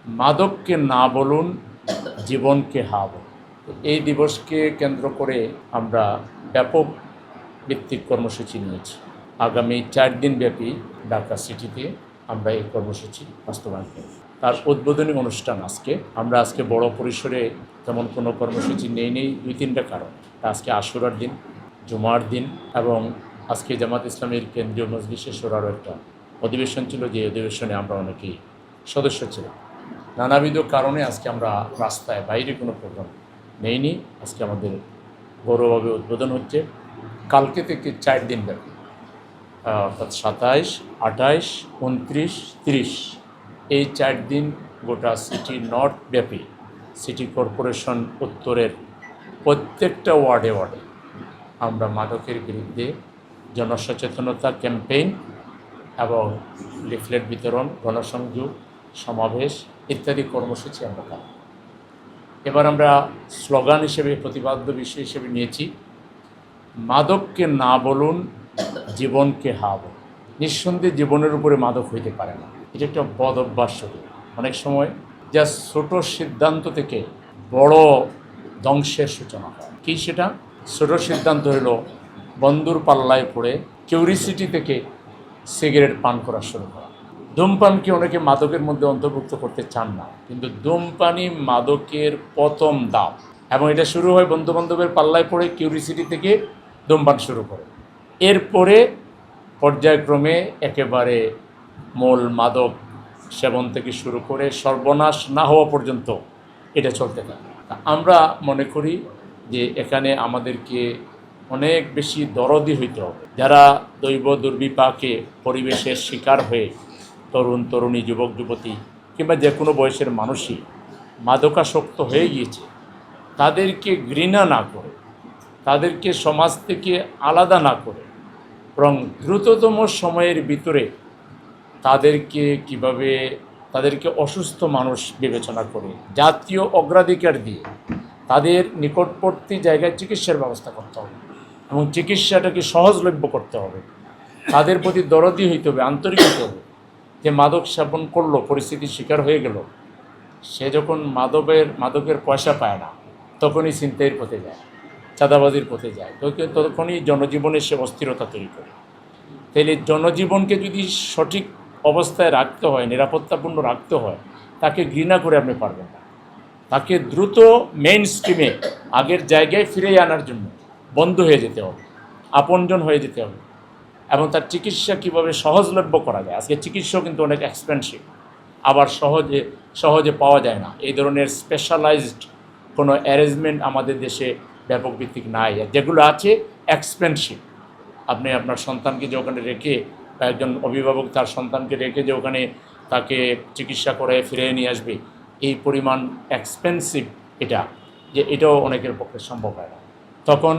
মাদককে না বলুন, জীবনকে হা বলুন। এই দিবসকে কেন্দ্র করে আমরা ব্যাপক ভিত্তিক কর্মসূচি নিয়েছি। আগামী 4 দিন ব্যাপী ঢাকা সিটিতে আমরা এই কর্মসূচি বাস্তবায়ন করব। তার উদ্বোধনী অনুষ্ঠান আজকে বড় পরিসরে তেমন কোনো কর্মসূচি নেই 2-3টা কারণ। আজকে আশুরার দিন, জুমার দিন এবং আজকে জামাত ইসলামের কেন্দ্রীয় মজলিসে শুরারও একটা অধিবেশন ছিল, যে অধিবেশনে আমরা অনেকেই সদস্য ছিলাম। নানাবিধ কারণে আজকে আমরা রাস্তায় বাইরে কোনো প্রোগ্রাম নেইনি। আজকে আমাদের গৌরবভাবে উদ্বোধন হচ্ছে। কালকে থেকে 4 দিন ব্যাপী, অর্থাৎ 27, 28, 29, 30 এই 4 দিন গোটা সিটি নর্থ ব্যাপী সিটি কর্পোরেশন উত্তরের প্রত্যেকটা ওয়ার্ডে আমরা মাদকের বিরুদ্ধে জনসচেতনতা ক্যাম্পেইন এবং লিফলেট বিতরণ, গণসংযোগ, সমাবেশ ইত্যাদি কর্মসূচি আমরা পাই। এবার আমরা স্লোগান হিসেবে, প্রতিপাদ্য বিষয় হিসেবে নিয়েছি, মাদককে না বলুন, জীবনকে হা বলুন। নিঃসন্দেহে জীবনের উপরে মাদক হইতে পারে না, এটা একটা বদ অভ্যাস। অনেক সময় যা ছোট সিদ্ধান্ত থেকে বড় ধ্বংসের সূচনা হয়। কী সেটা? ছোট সিদ্ধান্ত হলো বন্ধুর পাল্লায় পড়ে কিউরিসিটি থেকে সিগারেট পান করা শুরু করা। ধূমপানকে অনেকে মাদকের মধ্যে অন্তর্ভুক্ত করতে চান না, কিন্তু ধূমপানই মাদকের প্রথম ধাপ। এবং এটা শুরু হয় বন্ধুবান্ধবের পাল্লায় পড়ে কিউরিসিটি থেকে ধূমপান শুরু করে, এরপরে পর্যায়ক্রমে একেবারে মূল মাদক সেবন থেকে শুরু করে সর্বনাশ না হওয়া পর্যন্ত এটা চলতে থাকে। আমরা মনে করি যে এখানে আমাদেরকে অনেক বেশি দরদি হইতে হবে। যারা দৈব দুর্বিপাকে পরিবেশের শিকার হয়ে তরুণ তরুণী, যুবক যুবতী কিংবা যে কোনো বয়সের মানুষই মাদকাসক্ত হয়ে গিয়েছে, তাদেরকে ঘৃণা না করে, তাদেরকে সমাজ থেকে আলাদা না করে, বরং দ্রুততম সময়ের ভিতরে তাদেরকে অসুস্থ মানুষ বিবেচনা করে জাতীয় অগ্রাধিকার দিয়ে তাদের নিকটবর্তী জায়গায় চিকিৎসার ব্যবস্থা করতে হবে এবং চিকিৎসাটাকে সহজলভ্য করতে হবে। তাদের প্রতি দরদি হইতে হবে, আন্তরিক হইতে হবে। যে মাদক সেবন করলো, পরিস্থিতির শিকার হয়ে গেল, সে যখন মাদকের পয়সা পায় না, তখনই ছিনতাইয়ের পথে যায়, চাঁদাবাজির পথে যায়, তখনই জনজীবনে সে অস্থিরতা তৈরি করে। তাহলে জনজীবনকে যদি সঠিক অবস্থায় রাখতে হয়, নিরাপত্তাপূর্ণ রাখতে হয়, তাকে ঘৃণা করে আপনি পারবেন না। তাকে দ্রুত মেইন স্ট্রিমে আগের জায়গায় ফিরে আনার জন্য বন্ধ হয়ে যেতে হবে, আপনজন হয়ে যেতে হবে। এবং তার চিকিৎসা কীভাবে সহজলভ্য করা যায়। আজকে চিকিৎসাও কিন্তু অনেক এক্সপেন্সিভ, আবার সহজে পাওয়া যায় না। এই ধরনের স্পেশালাইজড কোনো অ্যারেঞ্জমেন্ট আমাদের দেশে ব্যাপক ভিত্তিক নাই, যেগুলো আছে এক্সপেন্সিভ। আপনি আপনার সন্তানকে যে ওখানে রেখে, বা একজন অভিভাবক তার সন্তানকে রেখে যে ওখানে তাকে চিকিৎসা করে ফিরিয়ে নিয়ে আসবে, এই পরিমাণ এক্সপেন্সিভ এটাও অনেকের পক্ষে সম্ভব হয় না। তখন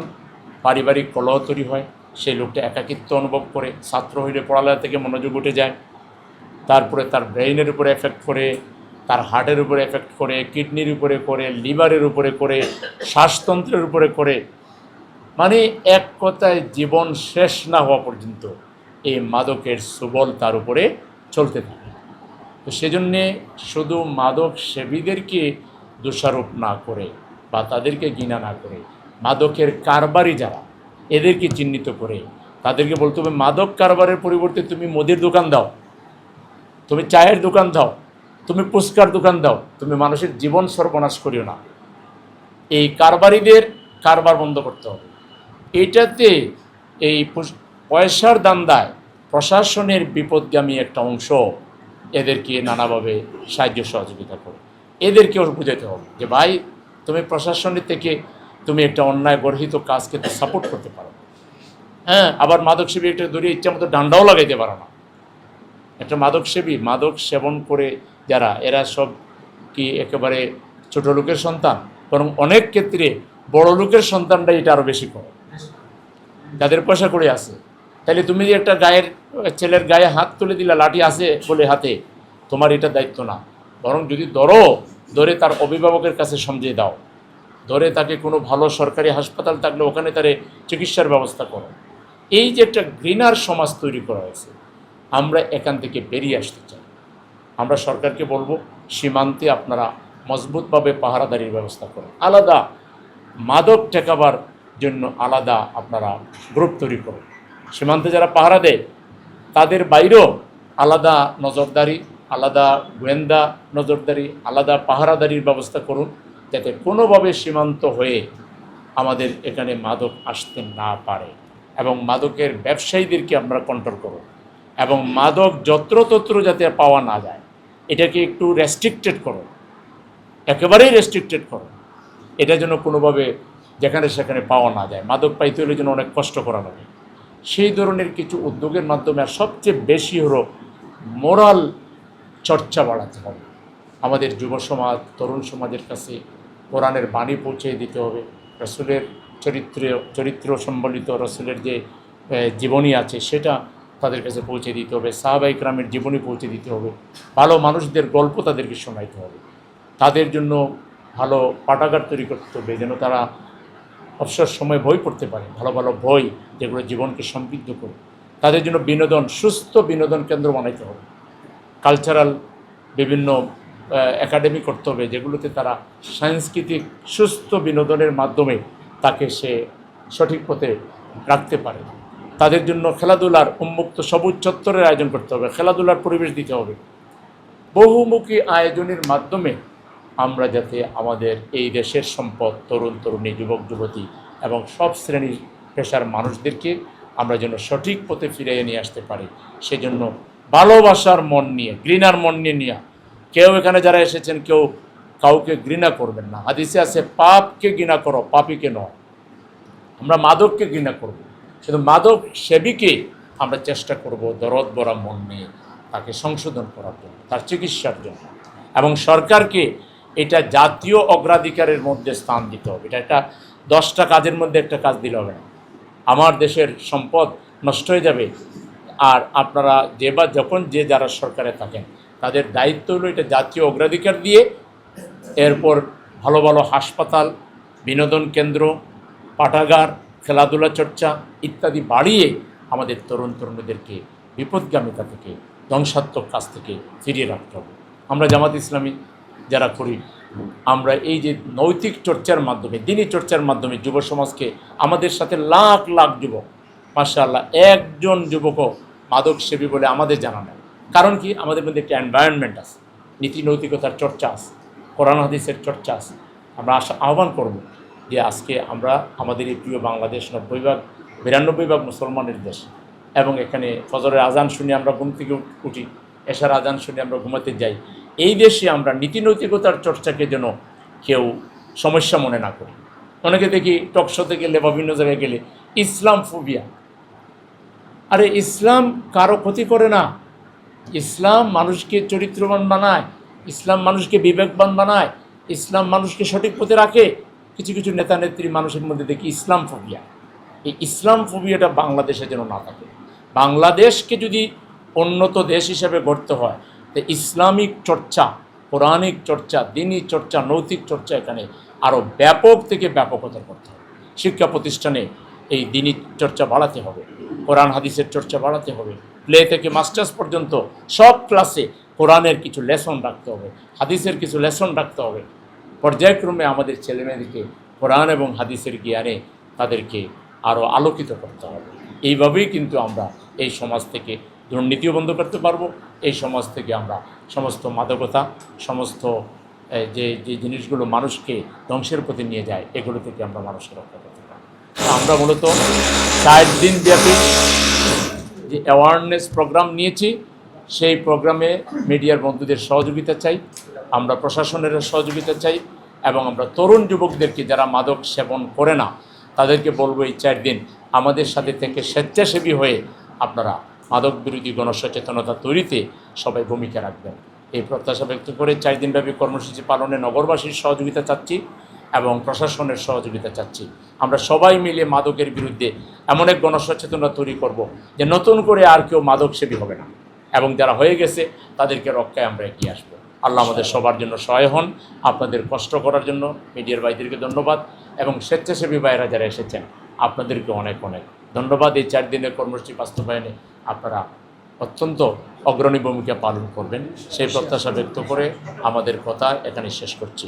পারিবারিক কলহ তৈরি হয়, সেই লোকটা একাকিত্ব অনুভব করে, ছাত্র হইলে পড়ালেখা থেকে মনোযোগ উঠে যায়, তারপরে তার ব্রেইনের উপরে এফেক্ট করে, তার হার্টের উপরে এফেক্ট করে, কিডনির উপরে করে, লিভারের উপরে করে, শ্বাসতন্ত্রের উপরে করে, মানে এক কথায় জীবন শেষ না হওয়া পর্যন্ত এই মাদকের সুবল তার উপরে চলতে থাকে। তো সেজন্যে শুধু মাদক সেবীদেরকে দোষারোপ না করে বা তাদেরকে ঘৃণা না করে, মাদকের কারবারি যারা, এদেরকে চিহ্নিত করে তাদেরকে বলতে হবে, মাদক কারবারের পরিবর্তে তুমি মুদির দোকান দাও, তুমি চায়ের দোকান দাও, তুমি ফুচকার দোকান দাও, তুমি মানুষের জীবন সর্বনাশ করিও না। এই কারবারিদের কারবার বন্ধ করতে হবে। এইটাতে এই পয়সার দান্দায় প্রশাসনের বিপদগামী একটা অংশ এদেরকে নানাভাবে সাহায্য সহযোগিতা করে। এদেরকেও বুঝাতে হবে যে ভাই, তুমি প্রশাসনের থেকে তুমি একটা অন্যায় গর্হিত কাজকে তো সাপোর্ট করতে পারো, হ্যাঁ। আবার মাদক সেবী একটা ধরে ইচ্ছা মতো ডান্ডাও লাগাইতে পারো না। একটা মাদক সেবন করে যারা, এরা সব কি একেবারে ছোট লোকের সন্তান? বরং অনেক ক্ষেত্রে বড় লোকের সন্তানটাই এটা আরও বেশি করে, যাদের পয়সা করে আছে। তাহলে তুমি যে একটা ছেলের গায়ে হাত তুলে দিলা, লাঠি আছে বলে হাতে, তোমার এটা দায়িত্ব না। বরং যদি ধরে তার অভিভাবকের কাছে সমঝিয়ে দাও, ধরে তাকে কোনো ভালো সরকারি হাসপাতাল থাকলে ওখানে তার চিকিৎসার ব্যবস্থা করো। এই যে একটা ঘৃণার সমাজ তৈরি করা হয়েছে, আমরা এখান থেকে বেরিয়ে আসতে চাই। আমরা সরকারকে বলবো সীমান্তে আপনারা মজবুতভাবে পাহারাদারির ব্যবস্থা করুন, আলাদা মাদক ঠেকাবার জন্য আলাদা আপনারা গ্রুপ তৈরি করুন। সীমান্তে যারা পাহারা দেয় তাদের বাইরেও আলাদা নজরদারি, আলাদা গোয়েন্দা নজরদারি, আলাদা পাহারাদারির ব্যবস্থা করুন, যাতে কোনোভাবে সীমান্ত হয়ে আমাদের এখানে মাদক আসতে না পারে। এবং মাদকের ব্যবসায়ীদেরকে আমরা কন্ট্রোল করুন, এবং মাদক যত্রতত্র যাতে পাওয়া না যায় এটাকে একটু রেস্ট্রিক্টেড করুন, একেবারেই রেস্ট্রিক্টেড করুন। এটা যেন কোনোভাবে যেখানে সেখানে পাওয়া না যায়। মাদক পাইতে হলে যেন অনেক কষ্ট করা লাগে। সেই ধরনের কিছু উদ্যোগের মাধ্যমে আর সবচেয়ে বেশি হলো মোরাল চর্চা বাড়াতে হবে। আমাদের যুব সমাজ, তরুণ সমাজের কাছে কোরআনের বাণী পৌঁছে দিতে হবে, রসুলের চরিত্র সম্বলিত রসুলের যে জীবনী আছে সেটা তাদের কাছে পৌঁছে দিতে হবে, সাহাবা ইকরামের জীবনী পৌঁছে দিতে হবে, ভালো মানুষদের গল্প তাদেরকে শোনাইতে হবে, তাদের জন্য ভালো পাঠাগার তৈরি করতে হবে যেন তারা অবসর সময় বই পড়তে পারে, ভালো ভালো বই যেগুলো জীবনকে সমৃদ্ধ করে। তাদের জন্য বিনোদন, সুস্থ বিনোদন কেন্দ্র বানাইতে হবে, কালচারাল বিভিন্ন একাডেমি করতে হবে যেগুলোতে তারা সাংস্কৃতিক সুস্থ বিনোদনের মাধ্যমে তাকে সে সঠিক পথে রাখতে পারে। তাদের জন্য খেলাধুলার উন্মুক্ত সবুজ চত্বরের আয়োজন করতে হবে, খেলাধুলার পরিবেশ দিতে হবে। বহুমুখী আয়োজনের মাধ্যমে আমরা যাতে আমাদের এই দেশের সম্পদ তরুণ তরুণী, যুবক যুবতী এবং সব শ্রেণীর পেশার মানুষদেরকে আমরা যেন সঠিক পথে ফিরিয়ে নিয়ে আসতে পারি, সেজন্য ভালোবাসার মন নিয়ে, ঘৃণার মন নিয়ে কেউ এখানে যারা এসেছেন কেউ কাউকে ঘৃণা করবেন না। হাদিসে আছে পাপকে ঘৃণা করো, পাপীকে নয়। আমরা মাদককে ঘৃণা করব, শুধু মাদক সেবীকে আমরা চেষ্টা করব দরদ ভরা মন নিয়ে তাকে সংশোধন করার জন্য, তার চিকিৎসার জন্য। এবং সরকারকে এটা জাতীয় অগ্রাধিকারের মধ্যে স্থান দিতে হবে। এটা 10টা কাজের মধ্যে একটা কাজ দিলে হবে না। আমার দেশের সম্পদ নষ্ট হয়ে যাবে, আর আপনারা যখন যারা সরকারে থাকেন তাদের দায়িত্ব হলো এটা জাতীয় অগ্রাধিকার দিয়ে এরপর ভালো ভালো হাসপাতাল, বিনোদন কেন্দ্র, পাঠাগার, খেলাধুলা চর্চা ইত্যাদি বাড়িয়ে আমাদের তরুণ তরুণীদেরকে বিপদগামিতা থেকে, ধ্বংসাত্মক কাজ থেকে ফিরিয়ে রাখতে হবে। আমরা জামাত ইসলামী যারা করি, আমরা এই যে নৈতিক চর্চার মাধ্যমে, দিনী চর্চার মাধ্যমে যুব সমাজকে, আমাদের সাথে লাখ লাখ যুবক, মাশাআল্লাহ একজন যুবকও মাদক সেবী বলে আমাদের জানা নেই। কারণ কি? আমাদের মধ্যে একটা এনভায়রনমেন্ট আছে, নীতি নৈতিকতার চর্চা আছে, কোরআন হাদিসের চর্চা আছে। আমরা আহ্বান করব যে আজকে আমরা আমাদের এই প্রিয় বাংলাদেশ 92 ভাগ মুসলমানের দেশ, এবং এখানে ফজরের আজান শুনে আমরা ঘুম থেকে উঠি, এশার আজান শুনে আমরা ঘুমাতে যাই। এই দেশে আমরা নীতি নৈতিকতার চর্চাকে যেন কেউ সমস্যা মনে না করি। অনেকে দেখি টকশোতে গেলে বা বিভিন্ন জায়গায় গেলে ইসলাম ফোবিয়া। আরে ইসলাম কারো ক্ষতি করে না, ইসলাম মানুষকে চরিত্রবান বানায়, ইসলাম মানুষকে বিবেকবান বানায়, ইসলাম মানুষকে সঠিক পথে রাখে। কিছু কিছু নেতা নেত্রী মানুষের মধ্যে দেখি ইসলাম ফোবিয়া। এই ইসলাম ফোবিয়াটা বাংলাদেশে যেন না থাকে। বাংলাদেশকে যদি উন্নত দেশ হিসেবে গড়তে হয় তো ইসলামিক চর্চা, পৌরাণিক চর্চা, দিনী চর্চা, নৈতিক চর্চা এখানে আরও ব্যাপক থেকে ব্যাপকতা করতে হবে। শিক্ষা প্রতিষ্ঠানে এই দিনী চর্চা বাড়াতে হবে, কোরআন হাদিসের চর্চা বাড়াতে হবে, প্লে থেকে মাস্টার্স পর্যন্ত সব ক্লাসে কোরআনের কিছু লেসন রাখতে হবে, হাদিসের কিছু লেসন রাখতে হবে। পর্যায়ক্রমে আমাদের ছেলেমেয়েদেরকে কোরআন এবং হাদিসের জ্ঞানে তাদেরকে আরও আলোকিত করতে হবে। এইভাবেই কিন্তু আমরা এই সমাজ থেকে দুর্নীতিও বন্ধ করতে পারবো। এই সমাজ থেকে আমরা সমস্ত মাদকতা, সমস্ত যে যে জিনিসগুলো মানুষকে ধ্বংসের পথে নিয়ে যায় এগুলো থেকে আমরা মানুষকে রক্ষা করতে পারবো। আমরা মূলত 4 দিন ব্যাপী যে অ্যাওয়ারনেস প্রোগ্রাম নিয়েছি, সেই প্রোগ্রামে মিডিয়ার বন্ধুদের সহযোগিতা চাই, আমরা প্রশাসনের সহযোগিতা চাই, এবং আমরা তরুণ যুবকদেরকে যারা মাদক সেবন করে না তাদেরকে বলবো এই 4 দিন আমাদের সাথে থেকে স্বেচ্ছাসেবী হয়ে আপনারা মাদক বিরোধী গণসচেতনতা তৈরিতে সবাই ভূমিকা রাখবেন। এই প্রত্যাশা ব্যক্ত করে 4 দিনব্যাপী কর্মসূচি পালনে নগরবাসীর সহযোগিতা চাচ্ছি এবং প্রশাসনের সহযোগিতা চাচ্ছি। আমরা সবাই মিলে মাদকের বিরুদ্ধে এমন এক গণসচেতনতা তৈরি করব যে নতুন করে আর কেউ মাদক সেবী হবে না, এবং যারা হয়ে গেছে তাদেরকে রক্ষায় আমরা এগিয়ে আসবো। আল্লাহ আমাদের সবার জন্য সহায় হন। আপনাদের কষ্ট করার জন্য মিডিয়ার ভাইদেরকে ধন্যবাদ, এবং স্বেচ্ছাসেবী ভাইরা যারা এসেছেন আপনাদেরকে অনেক অনেক ধন্যবাদ। এই 4 দিনের কর্মসূচি বাস্তবায়নে আপনারা অত্যন্ত অগ্রণী ভূমিকা পালন করবেন সেই প্রত্যাশা ব্যক্ত করে আমাদের কথা এখানে শেষ করছি।